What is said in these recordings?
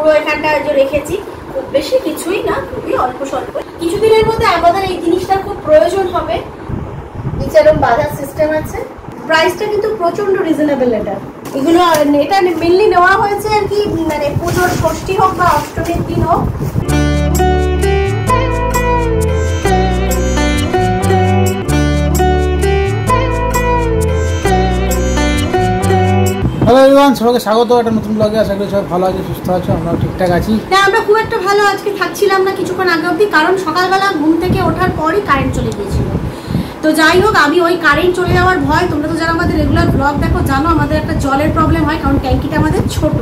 পুরো এখানটা যে রেখেছি, খুব বেশি কিছুই না, খুবই অল্প স্বল্প। কিছুদিনের মধ্যে আমাদের এই জিনিসটার খুব প্রয়োজন হবে। নিচে এরকম বাজার সিস্টেম আছে। প্রাইসটা কিন্তু প্রচন্ড রিজনেবল। এগুলো এটা মেনলি নেওয়া হয়েছে আর কি, মানে পুজোর ষষ্ঠী হোক বা অষ্টমীর দিন হোক। হ্যালো এভরিওয়ান, সবাইকে স্বাগত একটা নতুন ব্লগে। আশা করি সবাই ভালো আছে, সুস্থ আছে, আমরা ঠিকঠাক আছি। না, আমরা খুব একটা ভালো আজকে থাকছিলাম না কিছুক্ষণ আগে অবধি, কারণ সকালবেলা ঘুম থেকে ওঠার পরই কারেন্ট চলে গিয়েছিল। তো যাই হোক, আমি ওই কারেন্ট চলে যাওয়ার ভয়, তোমরা তো যারা আমাদের রেগুলার ব্লগ দেখো জানো আমাদের একটা জলের প্রবলেম হয়, কারণ ট্যাঙ্কিটা আমাদের ছোট।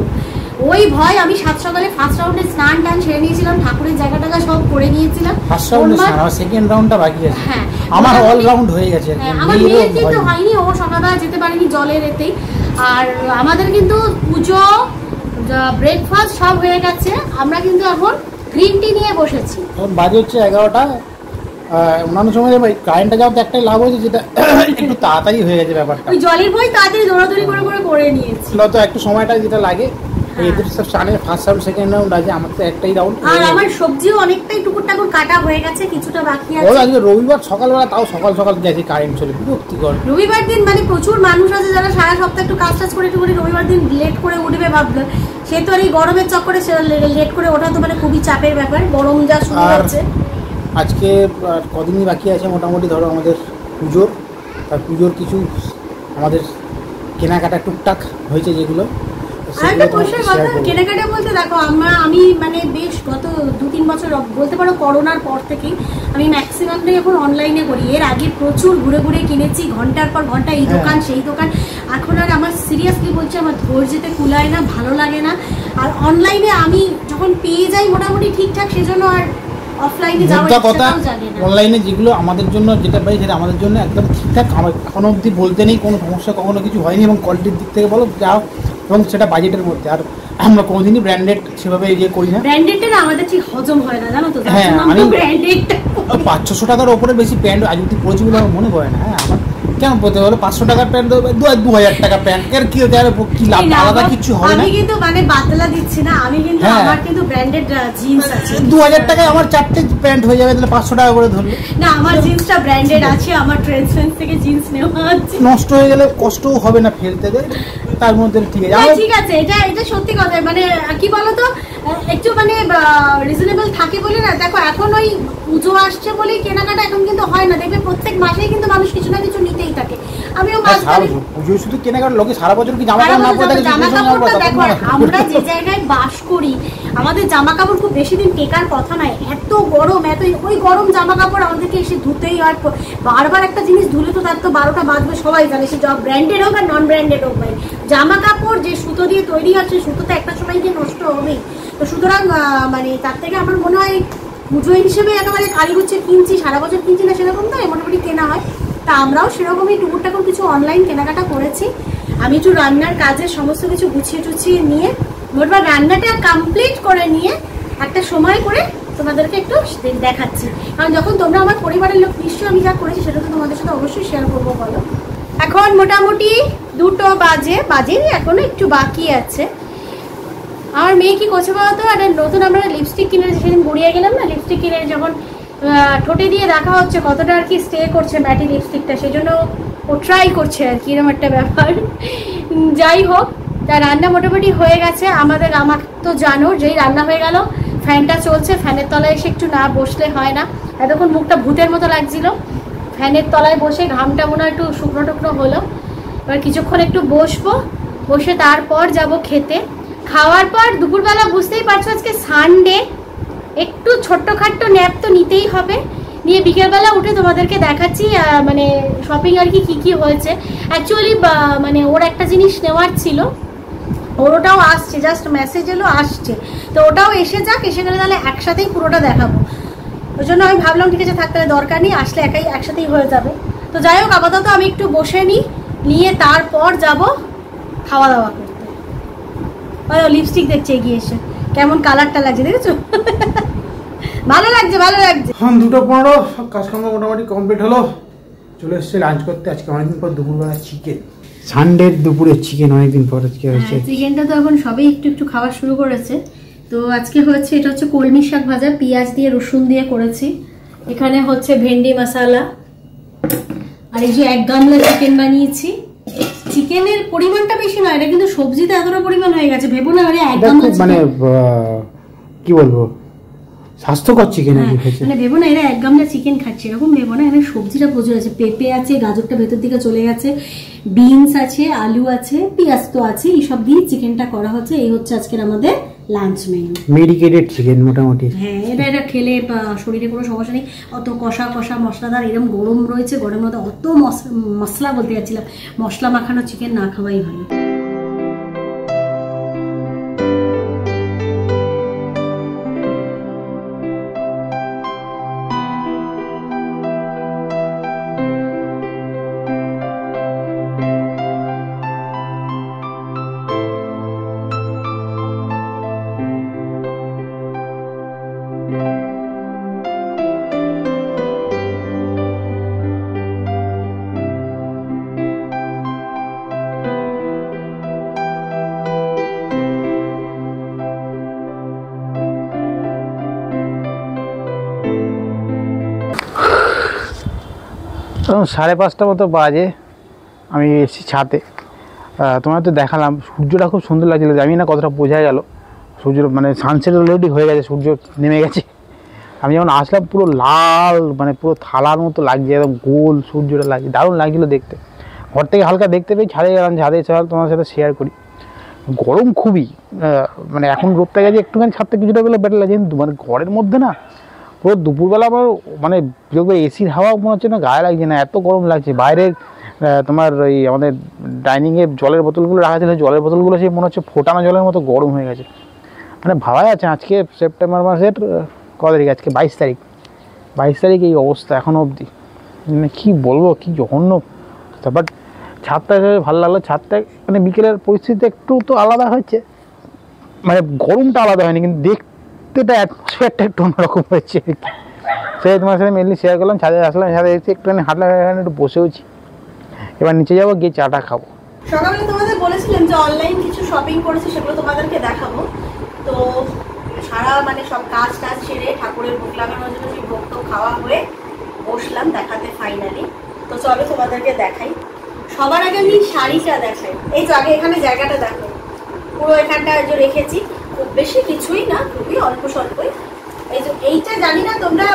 ওই ভয় আমি সাত সকালে ফার্স্ট রাউন্ডে স্নান টান সেরে নিয়েছিলাম, ঠাকুরের জায়গাটা সব করে নিয়েছিলাম। ফার্স্ট রাউন্ডে স্নান, আর সেকেন্ড রাউন্ডটা বাকি আছে। হ্যাঁ, আমার অল রাউন্ড হয়ে গেছে। আমার মেয়ের কিন্তু হয়নি, ও সকালবেলা যেতে পারেনি জলের এতেই। আর আমাদের কিন্তু পুজো, ব্রেকফাস্ট সব হয়ে গেছে। আমরা কিন্তু এখন গ্রিন টি নিয়ে বসেছি। এখন বাজে হচ্ছে 11টা। অন্যান্য সময় কারেন্টটা যাওয়ার একটাই লাভ হয়েছে, যেটা একটু তাড়াতাড়ি হয়ে গেছে ব্যাপারটা। ওই জলের বই তাড়াতাড়ি দৌড়াদৌড়ি করে নিয়েছি। তো একটু সময়টা যেটা লাগে, এদের সব স্নানের ফার্স্ট রাউন্ড সেকেন্ড রাউন্ড আছে, আমার তো একটাই রাউন্ড। আর আমার সবজিও অনেকটাই টুকুর টাকুর কাটা হয়ে গেছে, কিছুটা বাকি আছে। আজকে রবিবার সকালবেলা, তাও সকাল সকাল গেছে কারেন্ট চলে, বিরক্তিকর। রবিবার দিন মানে প্রচুর মানুষ আছে যারা সারা সপ্তাহ একটু কাজ টাজ করে রবিবার দিন লেট করে উঠবে ভাবলো, সে তো আর এই গরমের চক্করে লেট করে ওঠা তো মানে খুবই চাপের ব্যাপার। গরম যা শুরু হচ্ছে। আজকে কদিনই বাকি আছে মোটামুটি, ধরো আমাদের পুজোর। তার পুজোর কিছু আমাদের কেনাকাটা টুকটাক হয়েছে যেগুলো। কেনাকাটা বলতে দেখো, আমি মানে বেশ গত 2-3 বছর বলতে পারো করোনার পর থেকেই আমি ম্যাক্সিমামটাই এখন অনলাইনে করি। এর আগে প্রচুর ঘুরে ঘুরে কিনেছি, ঘন্টার পর ঘন্টা এই দোকান সেই দোকান। এখন আর আমার সিরিয়াসলি বলছি, আমার ধৈর্যতে কুলায় না, ভালো লাগে না। আর অনলাইনে আমি যখন পেয়ে যাই মোটামুটি ঠিকঠাক, সেজন্য আর অফলাইনে যাওয়ার ইচ্ছাটাও জাগে না। অনলাইনে যেগুলো আমাদের জন্য যেটা পাই সেটা আমাদের জন্য একদম ঠিকঠাক। আমার এখনো অবধি বলতে নেই কোনো সমস্যা, কখনো কিছু হয়নি। এবং কোয়ালিটির দিক থেকে বলো যা, এবং সেটা বাজেটের মধ্যে। আর আমরা কোনোদিনই ব্র্যান্ডেড সেভাবে ইয়ে করি না। ব্র্যান্ডেডটা না আমাদের ঠিক হজম হয় না, জানো তো। হ্যাঁ, আমি ব্র্যান্ডেডটা 500-600 টাকার ওপরে বেশি প্যান্ট আজ অবধি পড়েছি বলে আমার মনে পড়ে না। হ্যাঁ, আমার কেন বলতে হলো 500 টাকার প্যান্ট 2000 টাকা প্যান্ট এর কি লাভ, আলাদা কিছু হবে না। আমি কিন্তু মানে বাতলা দিচ্ছি না, আমি কিন্তু আমার কিন্তু ব্র্যান্ডেড জিন্স আছে। 2000 টাকায় আমার 4টে প্যান্ট হয়ে যাবে, তাহলে 500 টাকা করে ধরলে না। আমার জিন্সটা ব্র্যান্ডেড আছে, আমার ট্রেন্ডস থেকে জিন্স নেওয়া আছে। নষ্ট হয়ে গেলে কষ্টও হবে না ফেলতে, তার মধ্যে ঠিক আছে। ঠিক আছে, এটা সত্যি কথা। মানে কি বলতো, একটু মানে রিজনেবল থাকে বলে না। দেখো এখন ওই পুজো আসছে বলেই কেনাকাটা এখন কিন্তু হয় না। দেখবে প্রত্যেক মাসেই কিন্তু মানুষ কিছু না কিছু নিতেই থাকে। আমিও পুজো শুধু কেনাকাটা, লোকে সারা বছর কি জামা কাপড় না পরে থাকে। আমরা যে জায়গায় বাস করি, আমাদের জামা কাপড় খুব বেশি দিন টেকার কথা নয়। এত গরম, ওই গরম জামা কাপড় আমাদেরকে এসে ধুতেই হয়। বারবার একটা জিনিস ধুলে তো তার তো 12টা বাজবে, সবাই জানে। সে ব্র্যান্ডেড হোক আর নন ব্র্যান্ডেড হোক, ভাই জামা কাপড় যে সুতো দিয়ে তৈরি আছে, সুতোতে একটা সময় গিয়ে নষ্ট হবেই। তো সুতরাং মানে তার থেকে আমার মনে হয় পুজো হিসেবে একেবারে কালীগুচ্ছে কিনছি, সারা বছর কিনছি না সেরকম নয়, মোটামুটি কেনা হয়। তা আমরাও সেরকমই টুকুর টাকুর কিছু অনলাইন কেনাকাটা করেছি। আমি একটু রান্নার কাজের সমস্ত কিছু গুছিয়ে টুছিয়ে নিয়ে, মোটবার রান্নাটা কমপ্লিট করে নিয়ে একটা সময় করে তোমাদেরকে একটু দেখাচ্ছি। কারণ যখন তোমরা আমার পরিবারের লোক, নিশ্চয়ই আমি যা করেছি সেটা তো তোমাদের সাথে অবশ্যই শেয়ার করবো। বলো, এখন মোটামুটি 2টো বাজেনি, এখনো একটু বাকি আছে। আমার মেয়ে কি করছে বলতো, একটা নতুন আমরা লিপস্টিক কিনে সেদিন গড়িয়ে গেলাম না, লিপস্টিক কিনে যখন ঠোঁটে দিয়ে দেখা হচ্ছে কতটা আর কি স্টে করছে ম্যাটি লিপস্টিকটা, সেই জন্য ও ট্রাই করছে আর কি, এরকম একটা ব্যাপার। যাই হোক, তা রান্না মোটামুটি হয়ে গেছে আমাদের। আমার তো জানো, যেই রান্না হয়ে গেল ফ্যানটা চলছে, ফ্যানের তলায় এসে একটু না বসলে হয় না। এতক্ষণ মুখটা ভূতের মতো লাগছিল, ফ্যানের তলায় বসে ঘামটা মনে হয় একটু শুকনো টুকনো হলো। এবার কিছুক্ষণ একটু বসে তারপর যাব খেতে। খাওয়ার পর দুপুরবেলা বুঝতেই পারছো আজকে সানডে, একটু ছোট্টখাট্টো ন্যাপ তো নিতেই হবে। নিয়ে বিকেলবেলা উঠে তোমাদেরকে দেখাচ্ছি মানে শপিং আর কি হয়েছে। অ্যাকচুয়ালি মানে ওর একটা জিনিস নেওয়ার ছিল, ওটাও আসছে, জাস্ট মেসেজ এলো আসছে। তো ওটাও এসে যাক, এসে গেলে তাহলে একসাথেই পুরোটা দেখাবো। ওই জন্য আমি ভাবলাম ঠিক আছে থাক, তাহলে দরকার নেই, আসলে একসাথেই হয়ে যাবে। তো যাই হোক, আপাতত আমি একটু বসে নিয়ে তারপর যাব খাওয়া দাওয়া করতে। লিপস্টিক দেখছে এগিয়ে এসে, কেমন কালারটা লাগছে দেখেছো? ভালো লাগছে। এখন 2:15, সব কাজকর্ম মোটামুটি কমপ্লিট হলো। চলে এসেছে লাঞ্চ করতে। আজকে অনেকদিন পর দুপুরবেলা চিকেন, সানডের দুপুরে চিকেন অনেকদিন পর আজকে হয়েছে। চিকেনটা তো এখন সবাই একটু খাওয়া শুরু করেছে। তো তো আজকে হচ্ছে এটা হচ্ছে কলমি শাক ভাজা, পেঁয়াজ দিয়ে রসুন দিয়ে করেছি। এখানে হচ্ছে ভেন্ডি মশলা, আর এই যে 1 গামলা চিকেন বানিয়েছি। চিকেনের পরিমাণটা বেশি নয়, এটা কিন্তু সবজিতে এতটা পরিমাণ হয়ে গেছে, ভেবো না আরে 1 গামলা মানে কি বলবো স্বাস্থ্যকর চিকেন মানে ভেবো না এরা 1 গামলা চিকেন খাচ্ছে এরকম ভেবো না। এখানে সবজিটা প্রচুর আছে, পেঁপে আছে, গাজরটা ভেতর দিকে চলে গেছে, বিনস আছে, আলু আছে, পেঁয়াজ তো আছে, এইসব দিয়ে চিকেনটা করা হচ্ছে। এই হচ্ছে আজকের আমাদের লাঞ্চ মেনু, মেডিকেটেড চিকেন মোটামুটি। হ্যাঁ এটা খেলে শরীরে কোনো সমস্যা নেই। অত কষা কষা মশলাদার এরকম গরম রয়েছে, গরমের মধ্যে অত মশলা বলতে যাচ্ছিলাম, মশলা মাখানো চিকেন না খাওয়াই ভালো। তখন 5:30 মতো বাজে, আমি এসেছি ছাদে। তোমার তো দেখালাম সূর্যটা খুব সুন্দর লাগছিল, জানি না কতটা বোঝা গেল। সূর্য মানে সানসেট অলরেডি হয়ে গেছে, সূর্য নেমে গেছে। আমি যখন আসলাম পুরো লাল, মানে পুরো থালার মতো লাগছে, একদম গোল সূর্যটা লাগছে, দারুণ লাগছিলো দেখতে। ঘর থেকে হালকা দেখতে পেয়ে ছাদে গেলাম, ছাদে চল তোমার সাথে শেয়ার করি। গরম খুবই, মানে এখন রোদটা গেছে একটুখানি, ছাদটা কিছুটা বেলা বেটার লাগছে, কিন্তু মানে ঘরের মধ্যে না পুরো দুপুরবেলা আমার মানে এসির হাওয়া মনে হচ্ছে না, গায়ে লাগছে না, এত গরম লাগছে। বাইরে তোমার ওই আমাদের ডাইনিংয়ে জলের বোতলগুলো রাখা ছিল, জলের বোতলগুলো সে মনে হচ্ছে ফোটানো জলের মতো গরম হয়ে গেছে। মানে ভাবা যাচ্ছে আজকে সেপ্টেম্বর মাসের কত তারিখ, আজকে 22 তারিখ, 22 তারিখ এই অবস্থা এখনও অবধি। মানে কী বলবো, কী জঘন্য। বাট ছাদটা ভালো লাগলো, ছাদটা মানে বিকেলের পরিস্থিতি একটু তো আলাদা হয়েছে, মানে গরমটা আলাদা হয়নি, কিন্তু দেখতেটা অ্যাটমসফিয়ারটা একটু অন্যরকম হয়েছে। সেই তোমার সাথে মেনলি শেয়ার করলাম। ছাদে আসলাম, ছাদে এসে একটুখানি হাঁটলাম, এখানে একটু বসেওছি। এবার নিচে যাবো, গিয়ে চাটা খাবো। সকালে তোমাদের বলেছিলাম যে অনলাইন কিছু শপিং করেছি, সেগুলো তোমাদেরকে দেখাবো। তো সারা মানে সব কাজ সেরে ঠাকুরের ভোগ লাগানোর জন্য সেই ভোগ তো খাওয়া হয়ে বসলাম দেখাতে ফাইনালি। তো চলো তোমাদেরকে দেখাই। সবার আগে আমি শাড়িটা দেখাই। এই তো আগে এখানে জায়গাটা দেখো, পুরো এখানটা যে রেখেছি, খুব বেশি কিছুই না, খুবই অল্প স্বল্পই। এই যে এইটা জানি না তোমরা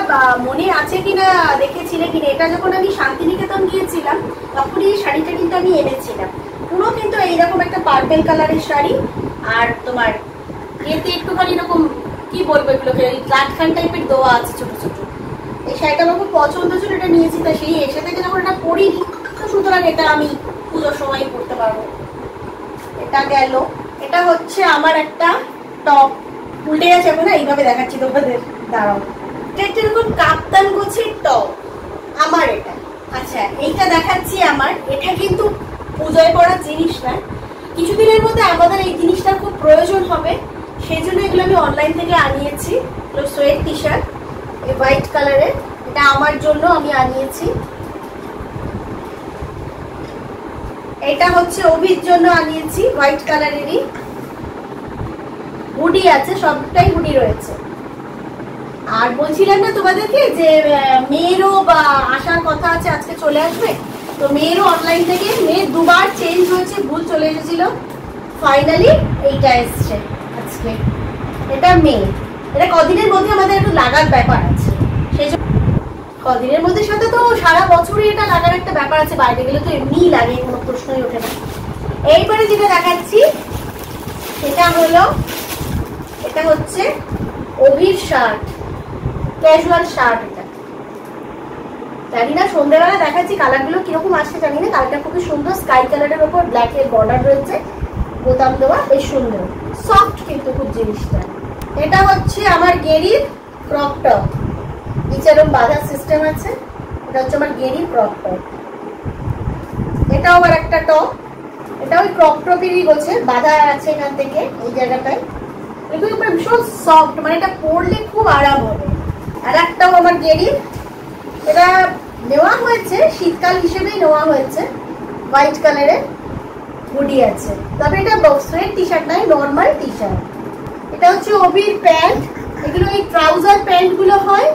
মনে আছে কিনা, দেখেছিলে কিনা, এটা যখন আমি শান্তিনিকেতন গিয়েছিলাম তখন এই শাড়িটা কিন্তু আমি এনেছিলাম। পুরো কিন্তু এইরকম একটা পার্পেল কালারের শাড়ি, আর তোমার এতে একটুখানি এরকম কি বলবো এগুলোকে, লাটখান টাইপের দেওয়া আছে ছোট ছোট। এই শাড়িটা আমার খুব পছন্দ ছিল, এটা নিয়েছি। তা সেই এসে থেকে যখন এটা পরিনি, তো সুতরাং এটা আমি পুজোর সময় পরতে পারবো। এটা গেল। এটা হচ্ছে আমার একটা টপ, উল্টে গেছে এখন, এইভাবে দেখাচ্ছি তোমাদের, দাঁড়াও। এটা একটা এরকম কাপ্তান গোছের টপ আমার এটা। আচ্ছা এইটা দেখাচ্ছি আমার, এটা কিন্তু পুজোয় পড়ার জিনিস না, কিছুদিনের মধ্যে আমাদের এই জিনিসটার খুব প্রয়োজন হবে, সেই জন্য এগুলো আমি অনলাইন থেকে আনিয়েছি। সোয়েট টি শার্ট এই হোয়াইট কালারের, এটা আমার জন্য আমি আনিয়েছি। এটা হচ্ছে অভির জন্য আনিয়েছি, হোয়াইট কালারেরই। হুডি আছে, সবটাই হুডি রয়েছে। আর বলছিলাম না তোমাদেরকে যে মেয়েরও বা আসার কথা আছে, আজকে চলে আসবে। তো মেয়েরও অনলাইন থেকে, মেয়ের 2 বার চেঞ্জ হয়েছে, ভুল চলে এসেছিল, ফাইনালি এইটা এসছে আজকে। এটা মেয়ে, এটা কদিনের মধ্যে আমাদের একটু লাগার ব্যাপার আছে, সেই জন্য কদিনের মধ্যে সাথে তো সারা বছরই এটা লাগার একটা ব্যাপার আছে, বাইরে গেলে তো এমনিই লাগে, কোনো প্রশ্নই ওঠে না। এইবারে যেটা দেখাচ্ছি সেটা হলো, এটা হচ্ছে অভির শার্ট, ক্যাজুয়াল শার্ট। এটা জানি না, সন্ধ্যেবেলা দেখাচ্ছি, কালারগুলো কিরকম আসছে জানি না। কালারটা খুবই সুন্দর, স্কাই কালারের ওপর ব্ল্যাক এর বর্ডার রয়েছে, বোতাম দেওয়া, বেশ সুন্দর, সফট কিন্তু খুব জিনিসটা। এটা হচ্ছে আমার গেরির ক্রপ টপ, নিচেরও বাঁধার সিস্টেম আছে। এটা হচ্ছে আমার গেরির ক্রপ টপ। এটাও আবার একটা টপ, এটা ওই ক্রপ টপেরই বলছে, বাঁধা আছে এখান থেকে এই জায়গাটায়। এগুলো ভীষণ সফট, মানে এটা পরলে খুব আরাম হবে। আর একটাও আমার গেরির, এটা নেওয়া হয়েছে শীতকাল হিসেবেই নেওয়া হয়েছে, হোয়াইট কালারের হুডি আছে। তবে এটা সোয়েট টি শার্ট নয়, নর্মাল টি শার্ট। এটা হচ্ছে হচ্ছে অবির প্যান্ট, এগুলো এই ট্রাউজার প্যান্ট গুলো হয়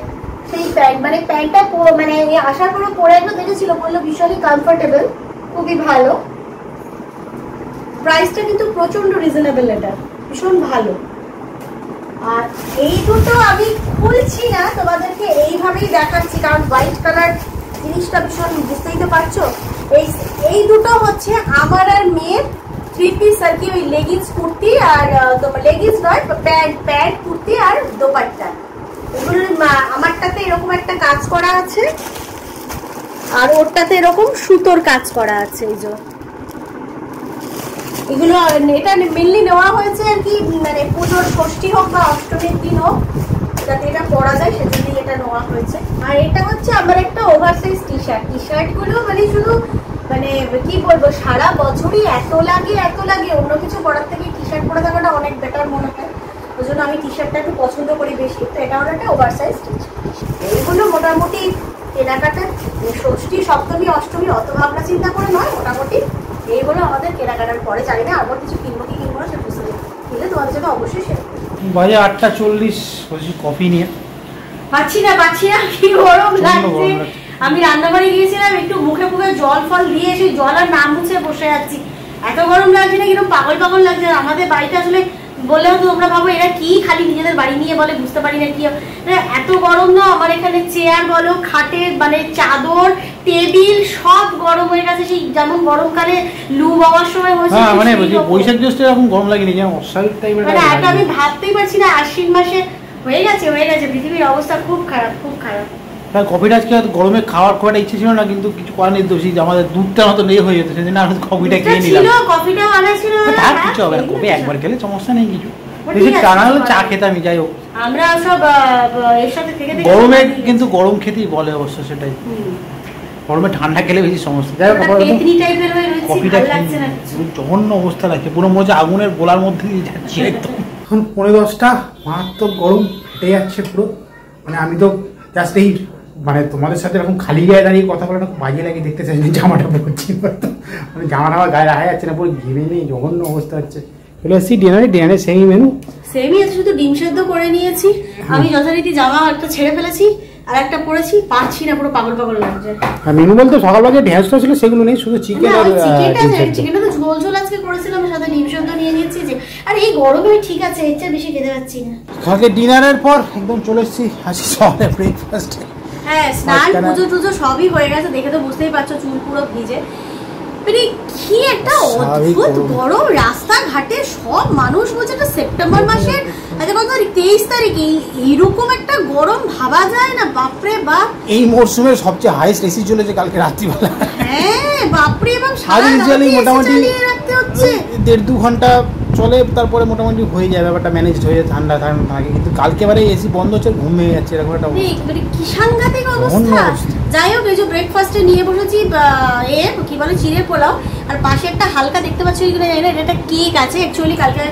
সেই প্যান্ট, মানে প্যান্টটা মানে আসার পরে পরে একবার দেখেছিল, বললো ভীষণই কমফোর্টেবল, খুবই ভালো। প্রাইসটা কিন্তু প্রচন্ড রিজনেবল, এটা ভীষণ ভালো। আর এই দুটো আমি খুলছি না, তোমাদেরকে এইভাবেই দেখাচ্ছি, কারণ হোয়াইট কালার জিনিসটা ভীষণ, বুঝতেই তো পারছো। এই দুটো হচ্ছে আমার আর মেয়ের 3 পিস আর কি, ওই লেগিংস কুর্তি আর তোমার লেগিংস নয়, প্যান্ট কুর্তি আর দোপাট্টা। এগুলো আমারটাতে এরকম একটা কাজ করা আছে আর ওরটাতে এরকম সুতোর কাজ করা আছে। এই যে এগুলো, এটা মেনলি নেওয়া হয়েছে আর কি, মানে পুজোর ষষ্ঠী হোক বা অষ্টমীর দিন হোক, যাতে এটা পরা যায় সেজন্যই এটা নেওয়া হয়েছে। আর এটা হচ্ছে আমার একটা ওভারসাইজ টি শার্ট গুলো, মানে শুধু মানে কি বলবো, সারা বছরই এত লাগে অন্য কিছু পরার থেকে টি শার্ট পরে থাকাটা অনেক বেটার মনে হয়, ওই জন্য আমি টি শার্টটা একটু পছন্দ করি বেশি। তো এটা হলো একটা ওভারসাইজ টি শার্ট। এইগুলো মোটামুটি কেনাকাটা, ষষ্ঠী সপ্তমী অষ্টমী অত ভাবনা চিন্তা করে নয়, মোটামুটি এইগুলো আমাদের কেনাকাটার পরে। জানি না আবার কিছু কিনবো কি কিনবো না, সে বুঝতে কিনলে তোমাদের জন্য অবশ্যই শেয়ার করবো। বাজে 8:40, বলছি কফি নিয়ে পাচ্ছি না, কি গরম লাগছে। আমি রান্নাঘরে গিয়েছিলাম, একটু মুখে জল ফল দিয়ে সেই জল আর নাম মুছে বসে যাচ্ছি, এত গরম লাগছে না, কিন্তু পাগল লাগছে। আমাদের বাড়িতে আসলে বললেও তো তোমরা ভাবো এরা কি খালি নিজেদের বাড়ি নিয়ে বলে, বুঝতে পারি না কি এত গরম। না আমার এখানে চেয়ার বলো, খাটের মানে চাদর, টেবিল সব গরম হয়ে গেছে, সেই যেমন গরমকালে লু বাবার সময় হয়েছে, মানে বৈশাখ জ্যৈষ্ঠ এরকম গরম লাগেনি, যেমন অস্বাভাবিক টাইপের। মানে এটা আমি ভাবতেই পারছি না, আশ্বিন মাসে হয়ে গেছে পৃথিবীর অবস্থা খুব খারাপ। কফিটা আজকে গরমে খাওয়ার খুব একটা ইচ্ছে ছিল না, কিন্তু কিছু করার নেই, দোষী আমাদের দুধটা মতো নেই হয়ে যেত, সেদিন আর কফিটা খেয়ে নিলাম। কফিটাও আনা ছিল, তার কিছু হবে না, কফি একবার খেলে সমস্যা নেই কিছু, বেশি টানা হলে চা খেতাম। যাই হোক, আমরা সব এর সাথে থেকে গরমে কিন্তু গরম খেতেই বলে অবশ্য, সেটাই গরমে ঠান্ডা খেলে বেশি সমস্যা। যাই হোক, কফিটা জঘন্য অবস্থা লাগছে, পুরো মনে হচ্ছে আগুনের গোলার মধ্যে দিয়ে যাচ্ছি একদম। এখন 9:10, মারাত্মক গরম ফেটে যাচ্ছে পুরো। মানে আমি তো জাস্ট এই মানে তোমাদের সাথে এরকম খালি গায়ে দাঁড়িয়ে কথা বলাটা খুব বাজে লাগে, দেখতে চাই জামাটা পরছি, মানে জামাটা আমার গায়ে রাখা যাচ্ছে না, পুরো ঘেমে নেই, জঘন্য অবস্থা হচ্ছে। চলে আসছি ডিনারে সেমি মেনু, সেমি আছে, শুধু ডিম সেদ্ধ করে নিয়েছি আমি, যথারীতি জামা একটা ছেড়ে ফেলেছি আর একটা পরেছি, পারছি না, পুরো পাগল লাগছে। আর মেনু বলতে সকালবেলা ঢেঁড়সটা ছিল সেগুলো নেই, শুধু চিকেন আর চিকেনটা তো ঝোল আজকে করেছিলাম, সাথে ডিম সেদ্ধ নিয়ে নিয়েছি যে। আর এই গরমে ঠিক আছে, এর চেয়ে বেশি খেতে পাচ্ছি না। কালকে ডিনারের পর একদম চলে এসেছি আজকে সকালে ব্রেকফাস্টে। হ্যাঁ, স্নান পুজো সবই হয়ে গেছে, দেখে তো বুঝতেই পারছো চুল পুরো ভিজে। মানে কি একটা অদ্ভুত গরম, রাস্তাঘাটে সব মানুষ বলছে এটা সেপ্টেম্বর মাসের আচ্ছা কত তারিখ, 23 তারিখে এইরকম একটা গরম ভাবা যায় না, বাপরে বাপ। এই মরশুমের সবচেয়ে হাইস্ট এসি চলেছে কালকে রাত্রিবেলা। হ্যাঁ বাপরে বাপ, মোটামুটি 1.5-2 ঘন্টা চলে, তারপরে মোটামুটি হয়ে যায়, ব্যাপারটা ম্যানেজ হয়ে যায়, ঠান্ডা থাকে। কিন্তু কালকে বারে এসি বন্ধ হচ্ছে, ঘুম হয়ে যাচ্ছে, এরকম একটা মানে কি সাংঘাতিক অবস্থা। যাই হোক, এই যে ব্রেকফাস্টে নিয়ে বসেছি কি বলে চিড়ের পোলাও, আর পাশে একটা হালকা দেখতে পাচ্ছি এটা কেক আছে। অ্যাকচুয়ালি কালকে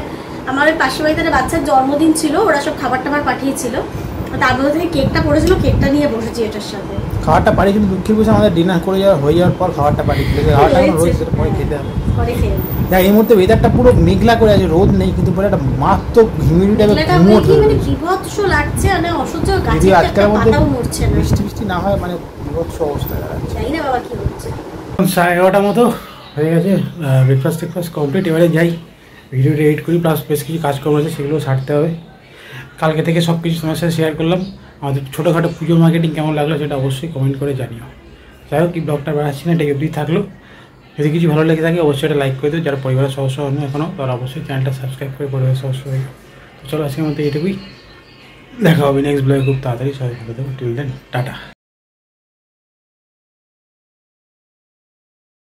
আমার ওই পাশের বাড়িতে বাচ্চার জন্মদিন ছিল, ওরা সব খাবার টাবার পাঠিয়েছিল, তার মধ্যে থেকে কেকটা পড়েছিল, কেকটা নিয়ে বসেছি এটার সাথে। খাবারটা পাঠিয়েছিল দুঃখের বিষয়, আমাদের ডিনার করে হয়ে যাওয়ার পর খাবারটা পাঠিয়েছিল, খাবারটা রোজ পরে খেতে হবে। এই মুহূর্তে ওয়েদারটা পুরো মেঘলা করে আছে, রোদ নেই, কিন্তু পুরো একটা মারাত্মক হিউমিডিটি টাইপের ঘুমোট মানে বিভৎস লাগছে, মানে অসহ্য, গাছে একটা পাতাও নড়ছে না, বৃষ্টি না হয় মানে বিভৎস অবস্থা দাঁড়াচ্ছে। জানি না বাবা কি হচ্ছে। 11:30 মতো হয়ে গেছে, ব্রেকফাস্ট কমপ্লিট। এবারে যাই ভিডিওটা এডিট করি, প্লাস বেশ কিছু কাজকর্ম আছে সেগুলো সারতে হবে। কালকে থেকে সব কিছু তোমার সাথে শেয়ার করলাম। আমাদের ছোটোখাটো পুজো মার্কেটিং কেমন লাগলো সেটা অবশ্যই কমেন্ট করে জানিও। যাই হোক, কি ব্লগটা বাড়াচ্ছি না, এটা অবধি থাকলো। যদি কিছু ভালো লেগে থাকে অবশ্যই এটা লাইক করে দিও, যারা পরিবারের সদস্য হন এখনও তারা অবশ্যই চ্যানেলটা সাবস্ক্রাইব করে পরিবারের সদস্য হয়ে। তো চলো আজকের মধ্যে এটুকুই, দেখা হবে নেক্সট ব্লগে খুব তাড়াতাড়ি। সবাই ভালো থাকো, টিল দেন টাটা।